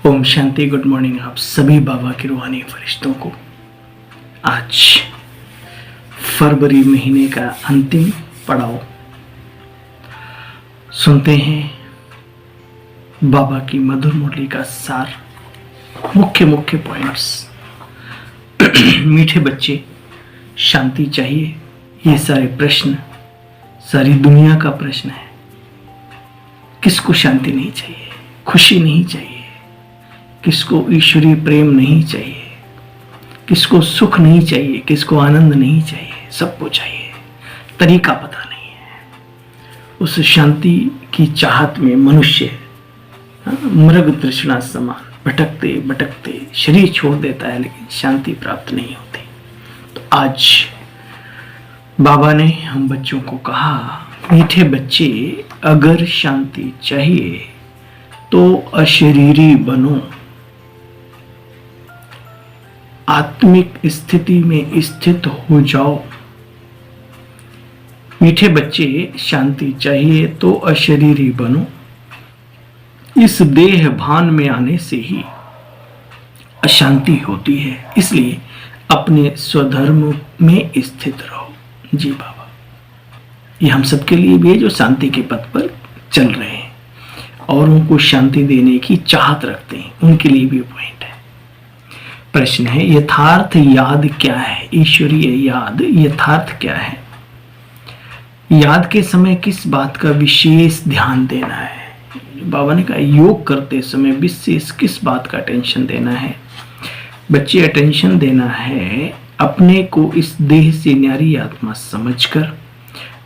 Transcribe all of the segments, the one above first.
Om Shanti. Good morning आप सभी बाबा के रूहानी फरिश्तों को। आज फरवरी महीने का अंतिम पड़ाव सुनते हैं बाबा की मधुर मुरली का सार। मुख्य पॉइंट्स। मीठे बच्चे, शांति चाहिए, ये सारे प्रश्न सारी दुनिया का प्रश्न है। किसको शांति नहीं चाहिए, खुशी नहीं चाहिए, किसको ईश्वरीय प्रेम नहीं चाहिए, किसको सुख नहीं चाहिए, किसको आनंद नहीं चाहिए, सबको चाहिए। तरीका पता नहीं है। उस शांति की चाहत में मनुष्य मृग तृष्णा समान भटकते भटकते शरीर छोड़ देता है, लेकिन शांति प्राप्त नहीं होती। तो आज बाबा ने हम बच्चों को कहा, मीठे बच्चे, अगर शांति चाहिए तो अशरीरी बनो, आत्मिक स्थिति में स्थित हो जाओ। मीठे बच्चे, शांति चाहिए तो अशरीरी बनो। इस देह भान में आने से ही अशांति होती है, इसलिए अपने स्वधर्म में स्थित रहो। जी बाबा, ये हम सबके लिए भी है जो शांति के पथ पर चल रहे हैं और उनको शांति देने की चाहत रखते हैं, उनके लिए भी पॉइंट है। प्रश्न है, यथार्थ याद क्या है? ईश्वरीय याद यथार्थ क्या है? याद के समय किस बात का विशेष ध्यान देना है? बाबा ने कहा, योग करते समय विशेष किस बात का अटेंशन देना है? बच्चे, अटेंशन देना है अपने को इस देह से न्यारी आत्मा समझकर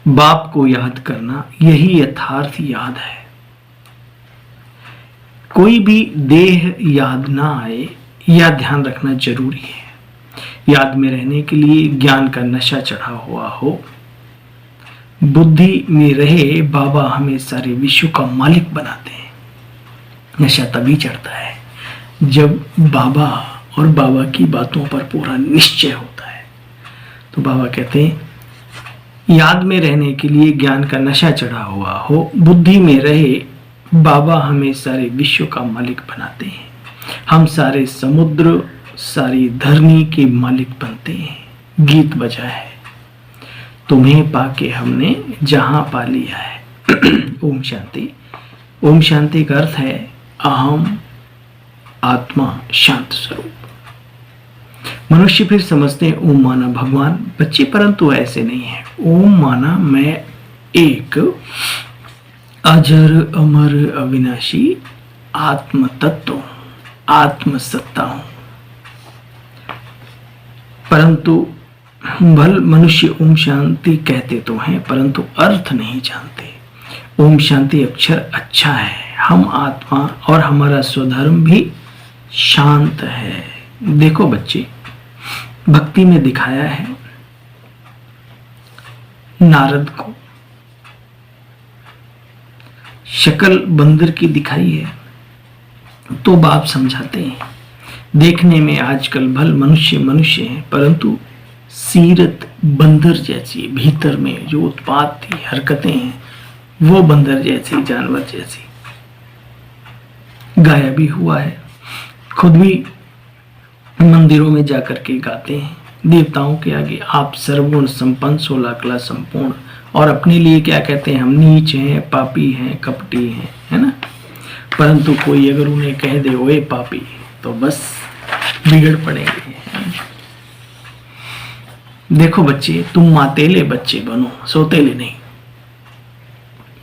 बाप को याद करना। यही यथार्थ याद है। कोई भी देह याद ना आए, यह ध्यान रखना जरूरी है। याद में रहने के लिए ज्ञान का नशा चढ़ा हुआ हो, बुद्धि में रहे। बाबा हमें सारे विश्व का मालिक बनाते हैं। नशा तभी चढ़ता है जब बाबा और बाबा की बातों पर पूरा निश्चय होता है। तो बाबा कहते हैं, याद में रहने के लिए ज्ञान का नशा चढ़ा हुआ हो, बुद्धि में रहे। बाबा हमें सारे विश्व का मालिक बनाते हैं। हम सारे समुद्र, सारी धरनी के मालिक बनते हैं। गीत बजा है, तुम्हें पाके हमने जहां पा लिया है। ओम शांति। ओम शांति का अर्थ है अहम आत्मा शांत स्वरूप। मनुष्य फिर समझते हैं ओम माना भगवान। बच्चे, परंतु ऐसे नहीं है। ओम माना मैं एक अजर अमर अविनाशी आत्म तत्व हूं, आत्मसत्ता हूं। परंतु भल मनुष्य ओम शांति कहते तो हैं, परंतु अर्थ नहीं जानते। ओम शांति अक्षर अच्छा है। हम आत्मा और हमारा स्वधर्म भी शांत है। देखो बच्चे, भक्ति में दिखाया है नारद को, शक्ल बंदर की दिखाई है, तो बाप समझाते हैं। देखने में आजकल भल मनुष्य मनुष्य है, परंतु सीरत बंदर जैसी, भीतर में जो उत्पात थी, हरकतें हैं, वो बंदर जैसी, जानवर जैसी। गाया भी हुआ है। खुद भी मंदिरों में जाकर के गाते हैं देवताओं के आगे, आप सर्वगुण संपन्न, 16 कला संपूर्ण। और अपने लिए क्या कहते हैं? हम नीच हैं, पापी हैं, कपटी हैं, है ना। परंतु कोई अगर उन्हें कह दे ओए पापी, तो बस बिगड़ पड़ेंगे। देखो बच्चे, तुम मातेले बच्चे बनो, सोतेले नहीं।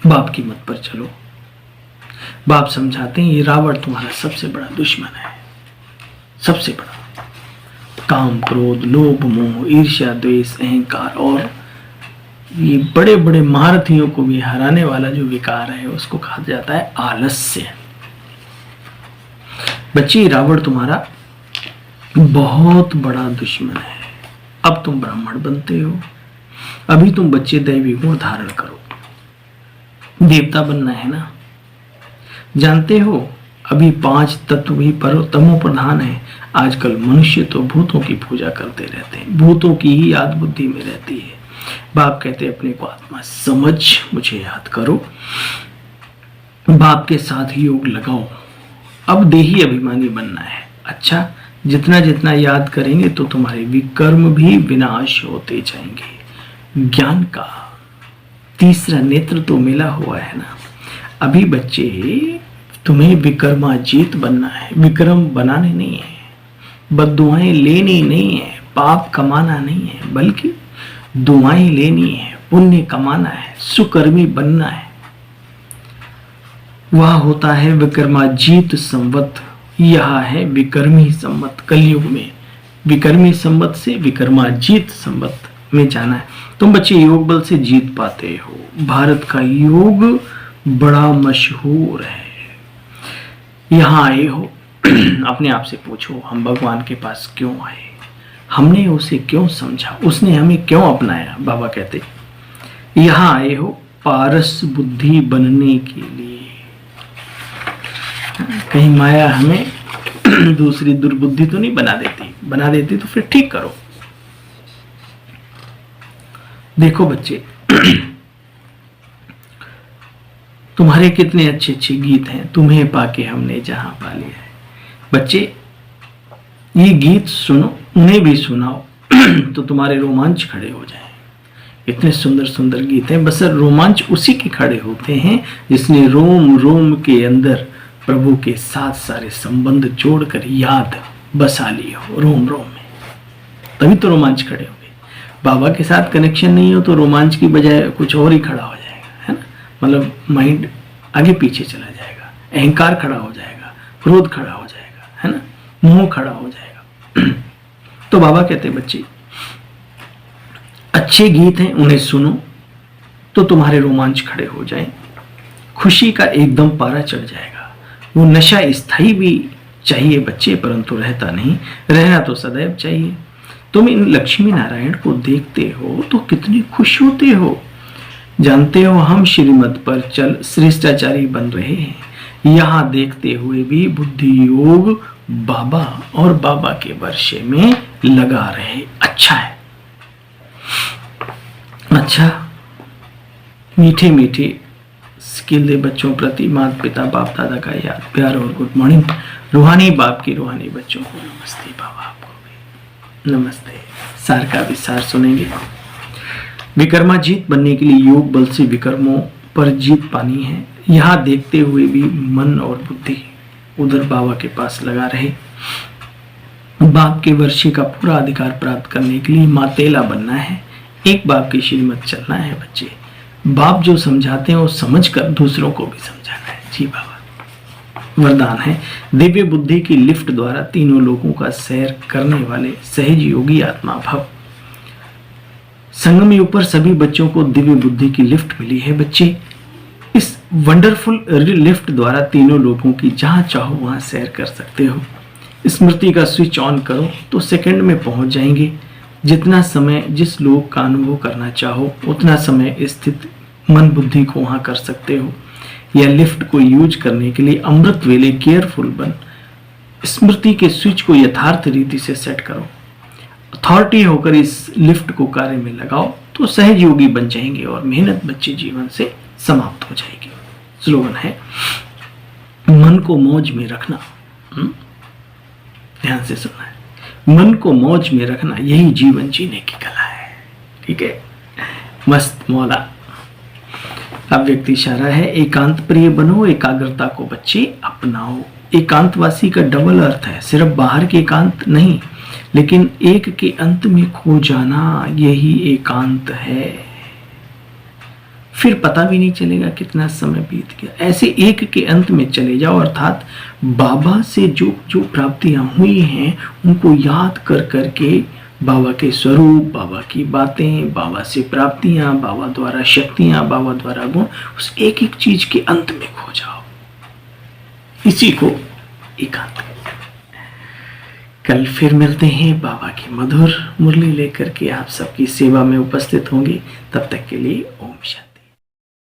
बाप की मत पर चलो। बाप समझाते हैं, ये रावण तुम्हारा सबसे बड़ा दुश्मन है, सबसे बड़ा। काम, क्रोध, लोभ, मोह, ईर्ष्या, द्वेष, अहंकार और ये बड़े बड़े महारथियों को भी हराने वाला जो विकार है, उसको कहा जाता है आलस्य। बच्चे, रावण तुम्हारा बहुत बड़ा दुश्मन है। अब तुम ब्राह्मण बनते हो, अभी तुम बच्चे दैवी गुण धारण करो। देवता बनना है ना। जानते हो, अभी 5 तत्व भी तमो प्रधान है। आजकल मनुष्य तो भूतों की पूजा करते रहते हैं, भूतों की ही याद बुद्धि में रहती है। बाप कहते हैं, अपने को आत्मा समझ, मुझे याद करो। बाप के साथ योग लगाओ, अब देही अभिमानी बनना है। अच्छा, जितना जितना याद करेंगे तो तुम्हारे विकर्म भी विनाश होते जाएंगे। ज्ञान का तीसरा नेत्र तो मिला हुआ है ना। अभी बच्चे तुम्हें विकर्माजीत बनना है, विक्रम बनाने नहीं है, बद्दुआएं लेनी नहीं है, पाप कमाना नहीं है, बल्कि दुआएं लेनी है, पुण्य कमाना है, सुकर्मी बनना है। वह होता है विक्रमाजीत संवत, यह है विकर्मी संवत। कलयुग में विकर्मी संवत से विक्रमाजीत संवत में जाना है। तुम बच्चे योग बल से जीत पाते हो। भारत का योग बड़ा मशहूर है। यहां आए हो, अपने आप से पूछो, हम भगवान के पास क्यों आए, हमने उसे क्यों समझा, उसने हमें क्यों अपनाया। बाबा कहते यहां आए हो पारस बुद्धि बनने के लिए। कहीं माया हमें दूसरी दुर्बुद्धि तो नहीं बना देती तो फिर ठीक करो। देखो बच्चे, तुम्हारे कितने अच्छे अच्छे गीत हैं, तुम्हें पाके हमने जहां पा लिया है। बच्चे ये गीत सुनो, उन्हें भी सुनाओ तो तुम्हारे रोमांच खड़े हो जाएं। इतने सुंदर सुंदर गीत हैं, बस रोमांच उसी के खड़े होते हैं जिसने रोम रोम के अंदर प्रभु के साथ सारे संबंध जोड़कर याद बसा ली हो रोम रोम में, तभी तो रोमांच खड़े होंगे। बाबा के साथ कनेक्शन नहीं हो तो रोमांच की बजाय कुछ और ही खड़ा हो जाएगा, है ना। मतलब माइंड आगे पीछे चला जाएगा, अहंकार खड़ा हो जाएगा, क्रोध खड़ा हो जाएगा, है ना, मोह खड़ा हो जाएगा। तो बाबा कहते हैं बच्चे अच्छे गीत हैं, उन्हें सुनो तो तुम्हारे रोमांच खड़े हो जाएं, खुशी का एकदम पारा चढ़ जाएगा। वो नशा स्थायी भी चाहिए बच्चे, परंतु रहता नहीं, रहना तो सदैव चाहिए। तुम इन लक्ष्मी नारायण को देखते हो तो कितने खुश होते हो। जानते हो हम श्रीमत पर चल श्रेष्ठाचारी बन रहे हैं। यहाँ देखते हुए भी बुद्धि योग बाबा और बाबा के वर्षे में लगा रहे। अच्छा है, अच्छा। मीठे मीठे स्किल दे बच्चों प्रति माता पिता बाप दादा का याद प्यार और गुड मॉर्निंग। रूहानी बाप की रूहानी बच्चों को नमस्ते, बाबा आपको भी नमस्ते। सार का विसार सुनेंगे। विकर्माजीत बनने के लिए योग बल से विकर्मों पर जीत पानी है। यहाँ देखते हुए भी मन और बुद्धि उधर बाबा के पास लगा रहे। बाप के वर्षे का पूरा अधिकार प्राप्त करने के लिए मातेला बनना है। एक बाप की श्रीमत चलना है बच्चे। बाप जो समझाते हैं वो समझकर दूसरों को भी समझाना है। जी बाबा, वरदान है दिव्य बुद्धि की लिफ्ट द्वारा तीनों लोगों का सैर करने वाले सहज योगी आत्मा भव। संगम युग पर सभी बच्चों को दिव्य बुद्धि की लिफ्ट मिली है बच्चे। इस वंडरफुल लिफ्ट द्वारा तीनों लोगों की जहां चाहो वहां सैर कर सकते हो। स्मृति का स्विच ऑन करो तो सेकंड में पहुंच जाएंगे। जितना समय जिस लोक का अनुभव करना चाहो उतना समय स्थित मन बुद्धि को वहां कर सकते हो। या लिफ्ट को यूज करने के लिए अमृत वेले केयरफुल बन स्मृति के स्विच को यथार्थ रीति से सेट करो। अथॉरिटी होकर इस लिफ्ट को कार्य में लगाओ तो सहज योगी बन जाएंगे और मेहनत बच्चे जीवन से समाप्त हो जाएगी। स्लोगन है मन को मौज में रखना। ध्यान से सुनना है, मन को मौज में रखना यही जीवन जीने की कला है। ठीक है, मस्त मौला। अब व्यक्ति इशारा है एकांत प्रिय बनो, एकाग्रता को बच्चे अपनाओ। एकांतवासी का डबल अर्थ है, सिर्फ बाहर के एकांत नहीं लेकिन एक के अंत में खो जाना, यही एकांत है। फिर पता भी नहीं चलेगा कितना समय बीत गया। ऐसे एक के अंत में चले जाओ, अर्थात बाबा से जो जो प्राप्तियां हुई हैं उनको याद कर करके बाबा के स्वरूप, बाबा की बातें, बाबा से प्राप्तियां, बाबा द्वारा शक्तियां, बाबा द्वारा गुण, उस एक एक चीज के अंत में खो जाओ। इसी को एकांत। कल फिर मिलते हैं बाबा की मधुर मुरली लेकर के आप सबकी सेवा में उपस्थित होंगे। तब तक के लिए ओम शांति।